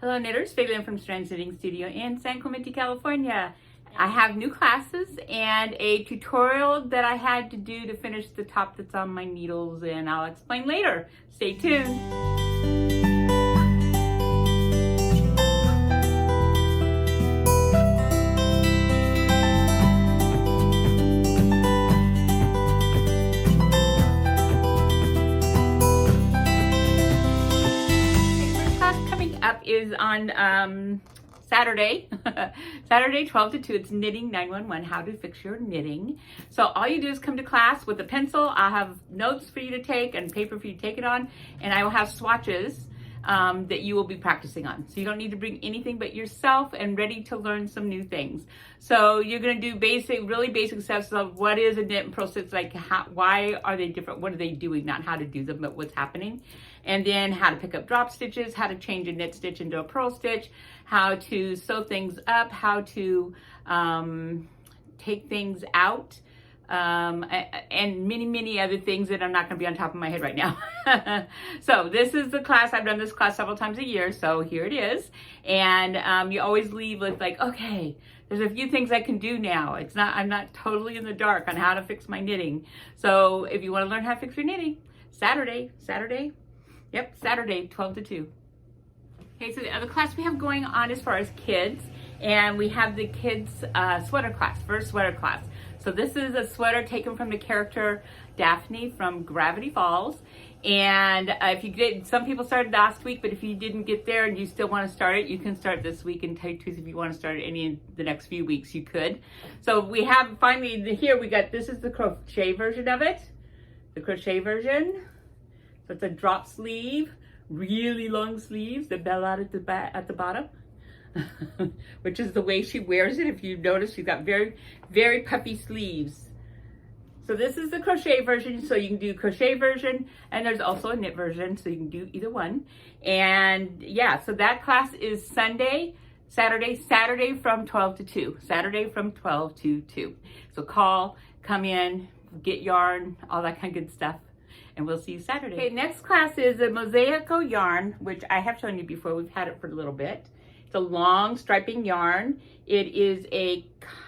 Hello knitters, Faylin from Strands Knitting Studio in San Clemente, California. I have new classes and a tutorial that I had to do to finish the top that's on my needles, and I'll explain later. Stay tuned. Is on Saturday, Saturday 12 to 2. It's knitting 911, how to fix your knitting. So all you do is come to class with a pencil. I'll have notes for you to take and paper for you to take it on, and I will have swatches that you will be practicing on. So you don't need to bring anything but yourself and ready to learn some new things. So you're going to do really basic steps of what is a knit and purl stitch, like why are they different, what are they doing, not how to do them, but what's happening. And then how to pick up drop stitches, how to change a knit stitch into a purl stitch, how to sew things up, how to take things out, and many other things that I'm not going to be on top of my head right now. So this is the class. I've done this class several times a year, so here it is. And you always leave with like, okay, there's a few things I can do now. I'm not totally in the dark on how to fix my knitting. So if you want to learn how to fix your knitting, Saturday, yep, Saturday, 12 to 2. Okay, so the other class we have going on as far as kids, and we have the kids sweater class, first sweater class. So this is a sweater taken from the character Daphne from Gravity Falls. And if you did, some people started last week, but if you didn't get there and you still want to start it, you can start this week. And tell you the truth, if you want to start it any of the next few weeks, you could. So we have finally here, this is the crochet version of it, the crochet version. So it's a drop sleeve, really long sleeves, the bell out at the bottom, which is the way she wears it. If you notice, she's got very puffy sleeves. So this is the crochet version. So you can do crochet version, and there's also a knit version, so you can do either one. And yeah, so that class is Saturday from 12 to 2. Saturday from 12 to 2. So come in, get yarn, all that kind of good stuff. And we'll see you Saturday. Okay, next class is a Mosaico yarn, which I have shown you before. We've had it for a little bit. It's a long striping yarn. It is a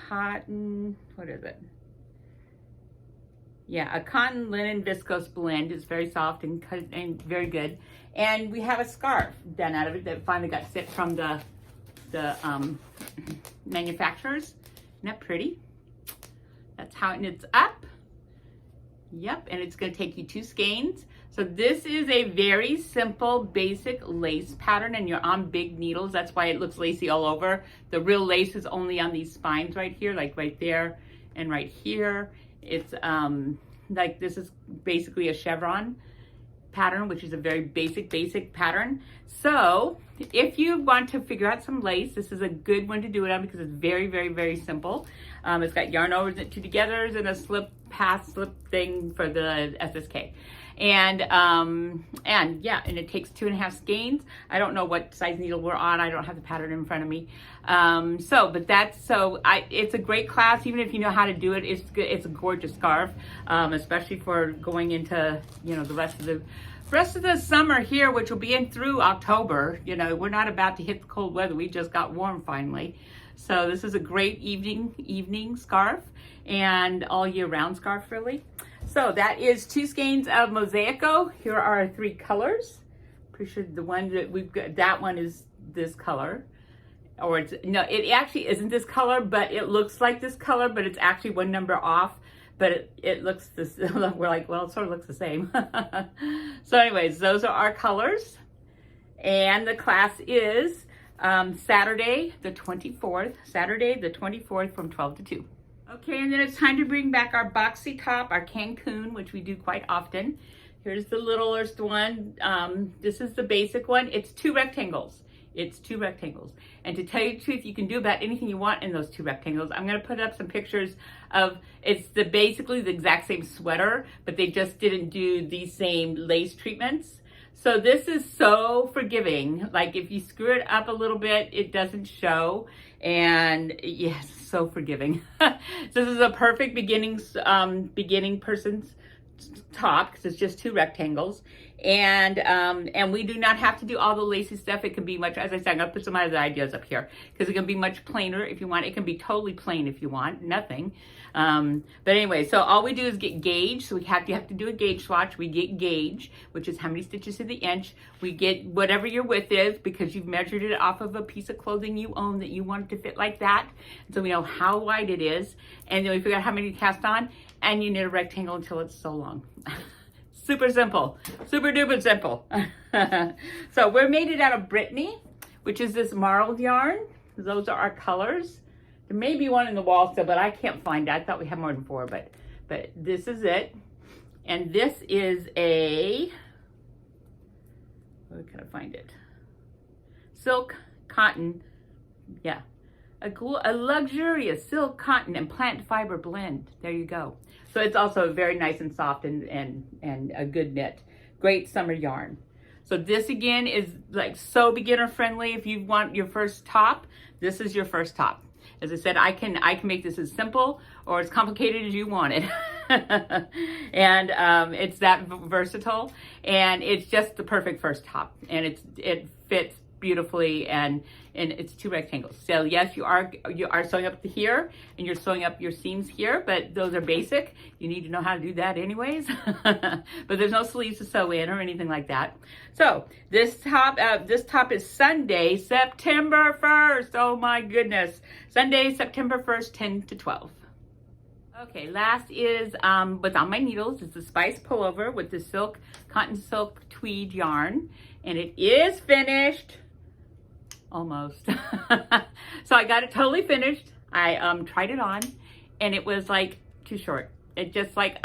cotton, what is it? Yeah, a cotton linen viscose blend. It's very soft and very good. And we have a scarf done out of it that finally got sent from the manufacturers. Isn't that pretty? That's how it knits up. Yep, and it's going to take you 2 skeins. So this is a very simple, basic lace pattern, and you're on big needles. That's why it looks lacy all over. The real lace is only on these spines right here, like right there and right here. It's like this is basically a chevron pattern, which is a very basic pattern. So if you want to figure out some lace, this is a good one to do it on because it's very simple. It's got yarn overs and 2 togethers and a slip thing for the SSK. And yeah, and it takes 2.5 skeins. I don't know what size needle we're on. I don't have the pattern in front of me. It's a great class. Even if you know how to do it, it's good. It's a gorgeous scarf, especially for going into, the rest of the summer here, which will be in through October. We're not about to hit the cold weather. We just got warm finally. So this is a great evening scarf and all year round scarf, really. So that is 2 skeins of Mosaico. Here are our 3 colors. Pretty sure the one that we've got, that one is this color. Or it actually isn't this color, but it looks like this color, but it's actually 1 number off. But it looks this, we're like, well, it sort of looks the same. So anyways, those are our colors. And the class is Saturday the 24th from 12 to 2. Okay, and then it's time to bring back our boxy top, our Cancun, which we do quite often. Here's the littlest one. This is the basic one. It's 2 rectangles. And to tell you the truth, you can do about anything you want in those 2 rectangles. I'm going to put up some pictures of, it's basically the exact same sweater, but they just didn't do these same lace treatments. So this is so forgiving. Like if you screw it up a little bit, it doesn't show. And yes, so forgiving. So this is a perfect beginning person's top because it's just 2 rectangles, and we do not have to do all the lacy stuff. It can be much, as I said, I'm gonna put some other ideas up here because it can be much plainer if you want. It can be totally plain if you want, nothing. But anyway, so all we do is get gauge. So you have to do a gauge swatch. We get gauge, which is how many stitches to the inch. We get whatever your width is because you've measured it off of a piece of clothing you own that you want it to fit like that. So we know how wide it is, and then we figure out how many to cast on, and you knit a rectangle until it's so long. Super simple, super duper simple. So we're made it out of Brittany, which is this marled yarn. Those are our colors. There may be one in the wall still, but I can't find it. I thought we had more than 4, but this is it. And this is where can I find it? Silk cotton, yeah. A luxurious silk cotton and plant fiber blend. There you go. So it's also very nice and soft and a good knit. Great summer yarn. So this again is like so beginner friendly. If you want your first top, this is your first top. As I said, I can make this as simple or as complicated as you want it. And it's that versatile, and it's just the perfect first top, and it fits beautifully, and it's 2 rectangles. So yes, you are sewing up to here, and you're sewing up your seams here, but those are basic. You need to know how to do that anyways. But there's no sleeves to sew in or anything like that. So this top is Sunday, September 1st. Oh my goodness. Sunday, September 1st, 10 to 12. Okay, last is what's on my needles. It's the Spice Pullover with the cotton silk tweed yarn, and it is finished. Almost. So I got it totally finished. I tried it on, and it was like too short. It's like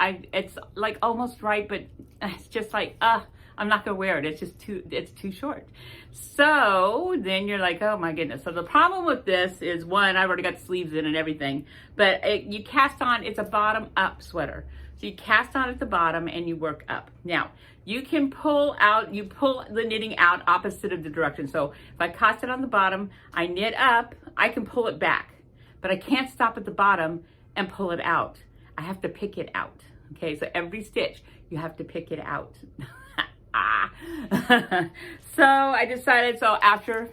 almost right, but it's just like I'm not gonna wear it. It's too short. So then you're like, oh my goodness. So the problem with this is, one, I've already got sleeves in and everything, but you cast on. It's a bottom up sweater. So you cast on at the bottom and you work up. Now, you can pull the knitting out opposite of the direction. So if I cast it on the bottom, I knit up, I can pull it back, but I can't stop at the bottom and pull it out. I have to pick it out. Okay, so every stitch, you have to pick it out. So I decided, so after,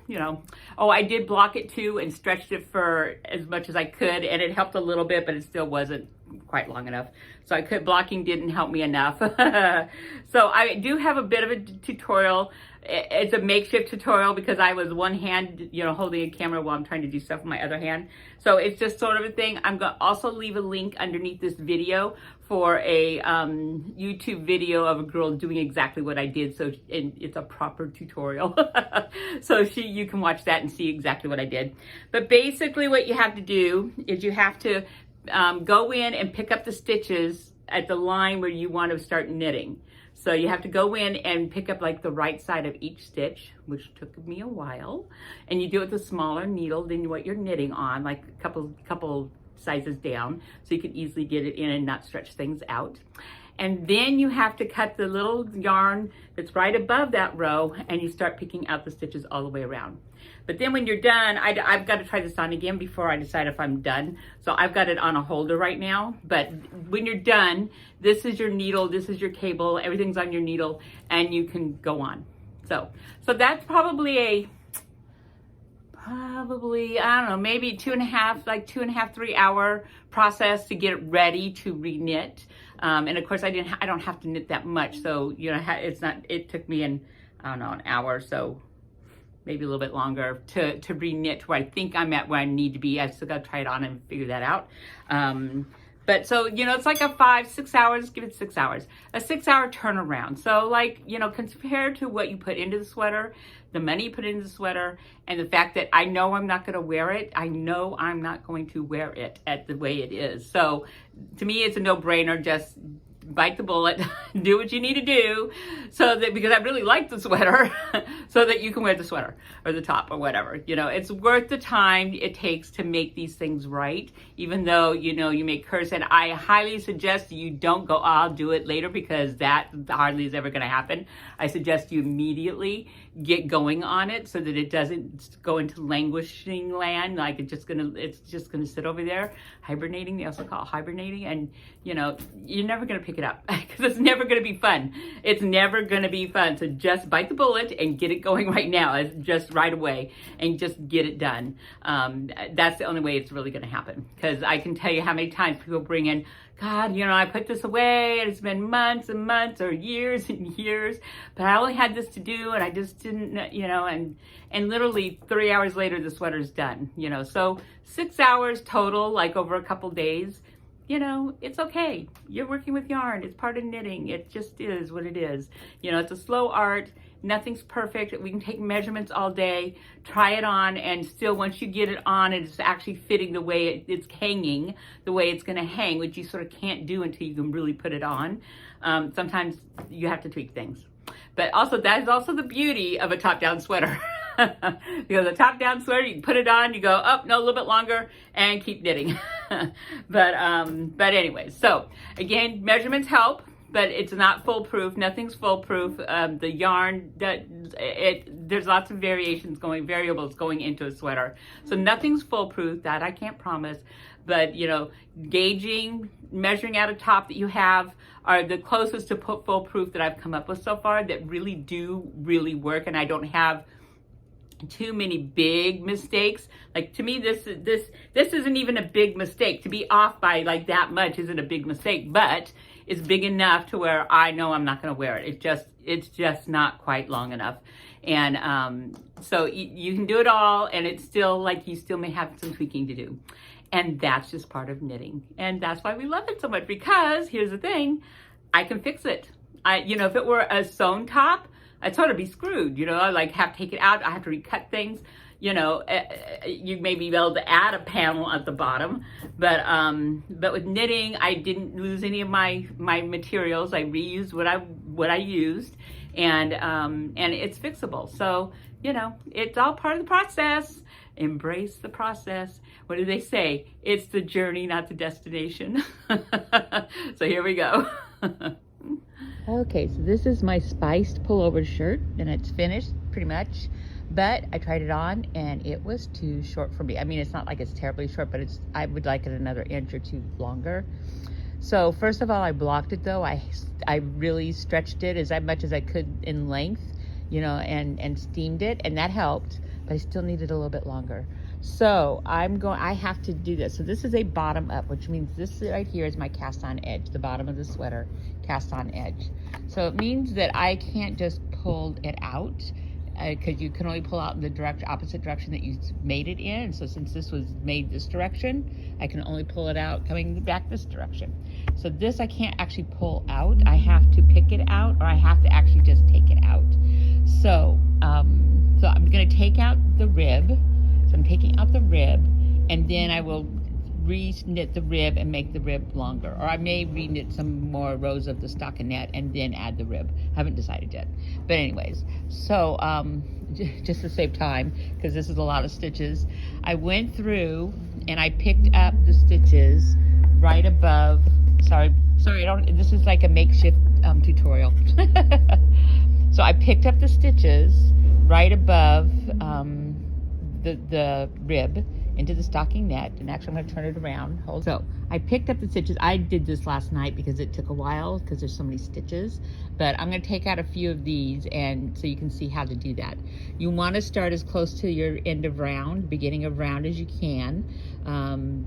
I did block it too and stretched it for as much as I could, and it helped a little bit, but it still wasn't quite long enough. So blocking didn't help me enough. So I do have a bit of a tutorial. It's a makeshift tutorial because I was one hand, holding a camera while I'm trying to do stuff with my other hand. So it's just sort of a thing. I'm going to also leave a link underneath this video for a YouTube video of a girl doing exactly what I did. So it's a proper tutorial. So you can watch that and see exactly what I did. But basically what you have to do is you have to go in and pick up the stitches at the line where you want to start knitting. So you have to go in and pick up like the right side of each stitch, which took me a while. And you do it with a smaller needle than what you're knitting on, like a couple sizes down, so you can easily get it in and not stretch things out. And then you have to cut the little yarn that's right above that row, and you start picking out the stitches all the way around. But then when you're done, I've got to try this on again before I decide if I'm done. So I've got it on a holder right now. But when you're done, this is your needle, this is your cable, everything's on your needle, and you can go on. So that's probably I don't know, maybe 2.5, 3 hour process to get it ready to re-knit. And of course I don't have to knit that much. So, it took me an hour or so, maybe a little bit longer to re-knit where I think I'm at where I need to be. I still got to try it on and figure that out. But so, it's like a 5-6 hours, give it 6 hours, a 6 hour turnaround. So compared to what you put into the sweater, the money you put into the sweater, and the fact that I know I'm not going to wear it, I know I'm not going to wear it at the way it is. So to me, it's a no-brainer. Just bite the bullet, do what you need to do, because I really like the sweater, so that you can wear the sweater or the top or whatever. It's worth the time it takes to make these things right, even though, you may curse. And I highly suggest you don't go, I'll do it later, because that hardly is ever going to happen. I suggest you immediately get going on it so that it doesn't go into languishing land, like it's just gonna sit over there hibernating. They also call it hibernating, and you know, you're never gonna pick it up because it's never gonna be fun. It's never gonna be fun. So just bite the bullet and get it going right now, just right away, and just get it done. That's the only way it's really gonna happen, because I can tell you how many times people bring in, God, you know, I put this away and it's been months and months or years and years, but I only had this to do and I just didn't, you know, and literally 3 hours later, the sweater's done, you know. So 6 hours total, like over a couple days, you know, it's okay. You're working with yarn. It's part of knitting. It just is what it is. You know, it's a slow art. Nothing's perfect. We can take measurements all day, try it on, and still once you get it on and it's actually fitting the way it's hanging, the way it's going to hang, which you sort of can't do until you can really put it on. Sometimes you have to tweak things. But also, that is also the beauty of a top-down sweater. Because a top-down sweater, you put it on, you go, oh, no, a little bit longer, and keep knitting. But anyways, so again, measurements help, but it's not foolproof. Nothing's foolproof. The yarn, there's lots of variables going into a sweater. So nothing's foolproof, that I can't promise. But, you know, gauging, measuring out a top that you have are the closest to foolproof that I've come up with so far that really work. And I don't have too many big mistakes. Like, to me, this isn't even a big mistake. To be off by like that much isn't a big mistake, but it's big enough to where I know I'm not going to wear it. It's just not quite long enough. And so you can do it all, and it's still like you still may have some tweaking to do. And that's just part of knitting. And that's why we love it so much, because here's the thing, I can fix it. You know, if it were a sewn top, I'd sort of be screwed, you know. I like have to take it out. I have to recut things. You know, you may be able to add a panel at the bottom, but with knitting, I didn't lose any of my materials. I reused what I used, and it's fixable. So, you know, it's all part of the process. Embrace the process. What do they say? It's the journey, not the destination. So here we go. Okay, so this is my spiced pullover shirt, and it's finished pretty much, but I tried it on and it was too short for me. I mean, it's not like it's terribly short, but I would like it another inch or two longer. So first of all, I blocked it though. I really stretched it as much as I could in length, you know, and steamed it, and that helped, but I still needed a little bit longer. So I have to do this. So this is a bottom up, which means this right here is my cast on edge, the bottom of the sweater, cast on edge. So it means that I can't just pull it out, because you can only pull out in the opposite direction that you made it in. So since this was made this direction, I can only pull it out coming back this direction. So this I can't actually pull out. I have to pick it out, or I have to actually just take it out. So so I'm going to take out the rib. So I'm taking out the rib, and then I will re-knit the rib and make the rib longer. Or I may re-knit some more rows of the stockinette and then add the rib. Haven't decided yet. But anyways, so just to save time, because this is a lot of stitches, I went through and I picked up the stitches right above, sorry, this is like a makeshift tutorial. So I picked up the stitches right above the rib into the stocking net, and actually I'm going to turn it around. So I picked up the stitches. I did this last night because it took a while because there's so many stitches, but I'm going to take out a few of these, and so you can see how to do that. You want to start as close to your end of round, beginning of round as you can.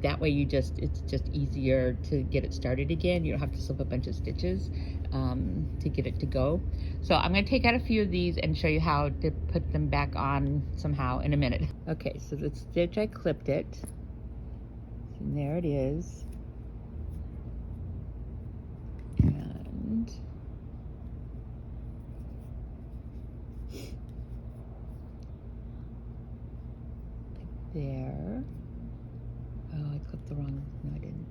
That way it's just easier to get it started again. You don't have to slip a bunch of stitches to get it to go. So I'm going to take out a few of these and show you how to put them back on somehow in a minute. Okay, so the stitch, I clipped it, and there it is. And there. Oh, I clipped the wrong, no I didn't.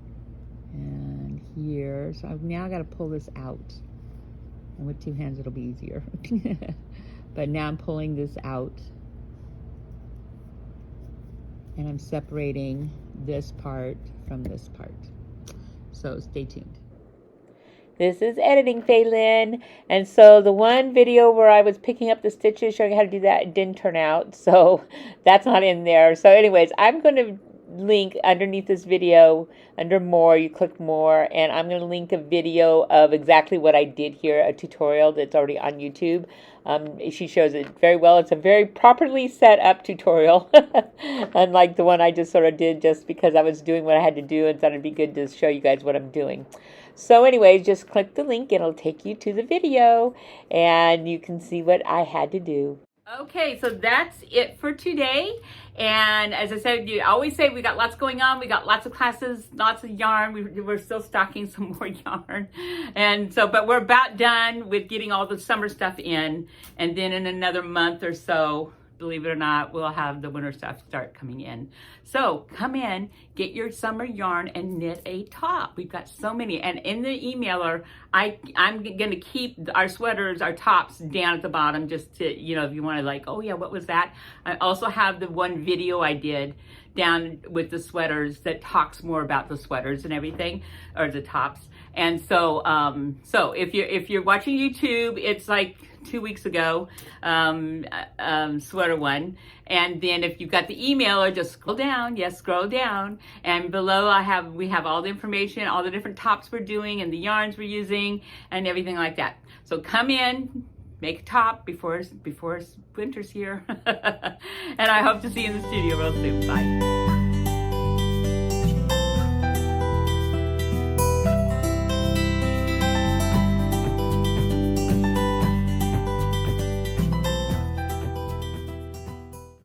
And here, so I've now got to pull this out. And with two hands it'll be easier. But now I'm pulling this out. And I'm separating this part from this part. So stay tuned. This is editing, Faylin. And so the one video where I was picking up the stitches, showing how to do that, it didn't turn out. So that's not in there. So anyways, I'm going to link underneath this video, under more, you click more, and I'm going to link a video of exactly what I did here, a tutorial that's already on YouTube. She shows it very well. It's a very properly set up tutorial, unlike the one I just sort of did just because I was doing what I had to do and thought it'd be good to show you guys what I'm doing. So anyways, just click the link and it'll take you to the video and you can see what I had to do. Okay, so that's it for today. And as I said, you always say we got lots going on. We got lots of classes, lots of yarn. We're still stocking some more yarn. And so, but we're about done with getting all the summer stuff in. And then in another month or so, believe it or not, we'll have the winter stuff start coming in. So come in, get your summer yarn and knit a top. We've got so many. And in the emailer, I'm going to keep our sweaters, our tops down at the bottom just to, you know, if you want to like, oh yeah, what was that? I also have the one video I did down with the sweaters that talks more about the sweaters and everything, or the tops. And so, so if you're watching YouTube, it's like 2 weeks ago, sweater one. And then if you've got the emailer, just scroll down. Yes, scroll down. And below we have all the information, all the different tops we're doing and the yarns we're using and everything like that. So come in, make a top before winter's here. And I hope to see you in the studio real soon. Bye.